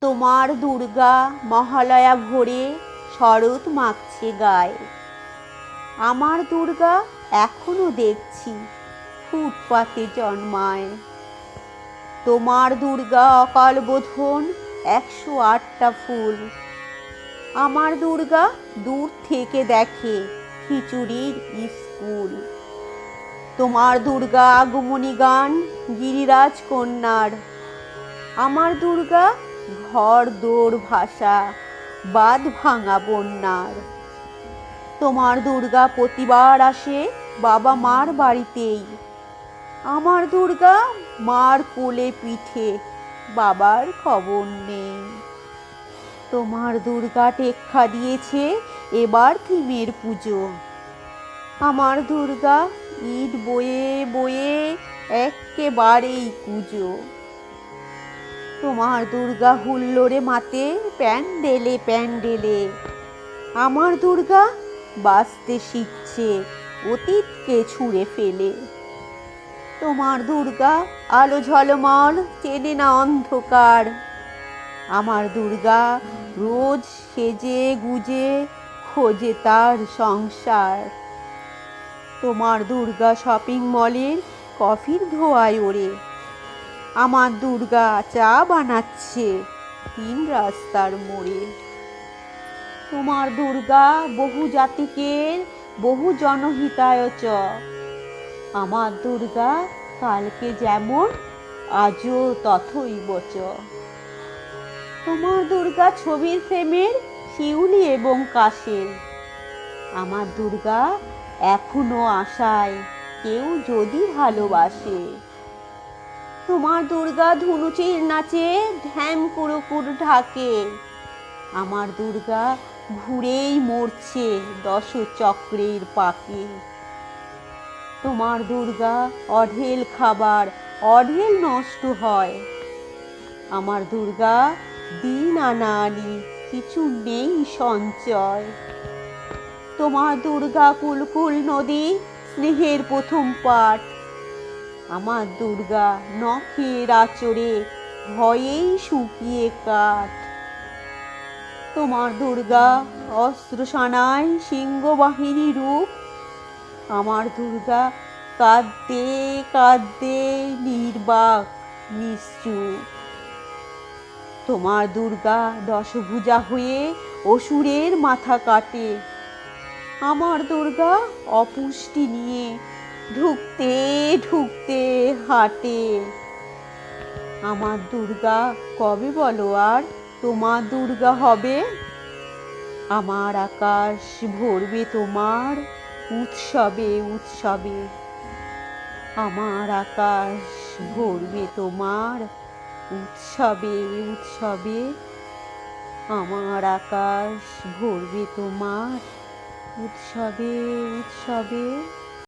তোমার দুর্গা মহালয়া ভোরে শরৎ মাখছে গায়ে। আমার দুর্গা এখনো দেখছি ফুটপাতে জন্মায়। তোমার দুর্গা অকাল বোধন 108টা ফুল। আমার দুর্গা দূর থেকে দেখে খিচুড়ির স্কুল। তোমার দুর্গা আগমনী গান গিরিরাজ কন্যার। আমার দুর্গা ঘর দোর ভাষা বাঁধ ভাঙা বন্যার। তোমার দুর্গা প্রতিবার আসে বাবা মার বাড়িতেই। আমার দুর্গা মার কোলে পিঠে, বাবার খবর নেই। তোমার দুর্গা টেক্কা দিয়েছে এবার থিমের পুজো। আমার দুর্গা ইট বয়ে বয়ে এক্কেবারেই কুঁজো। তোমার দুর্গা হুল্লোড়ে মাতে প্যান্ডেলে প্যান্ডেলে। আমার দুর্গা বাঁচতে শিখছে অতীতকে ছুঁড়ে ফেলে। তোমার দুর্গা আলো ঝলমল চেনে না অন্ধকার। আমার দুর্গা রোজ সেজে গুজে খোঁজে তার সংসার। তোমার দুর্গা শপিং মলের কফির ধোঁয়ায় ওড়ে। আমার দুর্গা চা বানাচ্ছে 3 রাস্তার মোড়ে। তোমার দুর্গা বহু জাতিকের বহু জনহিতায়চ। আমার দুর্গা কালকে যেমন আজও তথৈবচ। তোমার দুর্গা ছবির ফ্রেমের শিউলি এবং কাশের। আমার দুর্গা এখনো আশায় কেউ যদি ভালোবাসে। তোমার দুর্গা ধুনুচির নাচে ঢ্যাম কুড়ুকুর ঢাকে। আমার দুর্গা ঘুরেই মরছে 10 চক্রের পাকে। তোমার দুর্গা অঢেল খাবার অঢেল নষ্ট হয়। আমার দুর্গা দিন আনা আনি কিছু নেই সঞ্চয়। তোমার দুর্গা কুলকুল নদী স্নেহের প্রথম পাঠ। আমার দুর্গা নখের আঁচড়ে ভয়েই শুকিয়ে কাঠ। তোমার দুর্গা অস্ত্রসানায় সিংহবাহিনী রূপ। আমার দুর্গা কাঁদতে কাঁদতে নির্বাক নিশ্চুপ। তোমার দুর্গা 10 ভুজা হয়ে অসুরের মাথা কাটে। আমার দুর্গা অপুষ্টি নিয়ে ঢুকতে ঢুকতে হাঁটে। আমার দুর্গা কবে বলো আর তোমার দুর্গা হবে? আমার আকাশ ভরবে তোমার উৎসবে উৎসবে। আমার আকাশ ভরবে তোমার উৎসবে উৎসবে। আমার আকাশ ভরবে তোমার উৎসবে উৎসবে।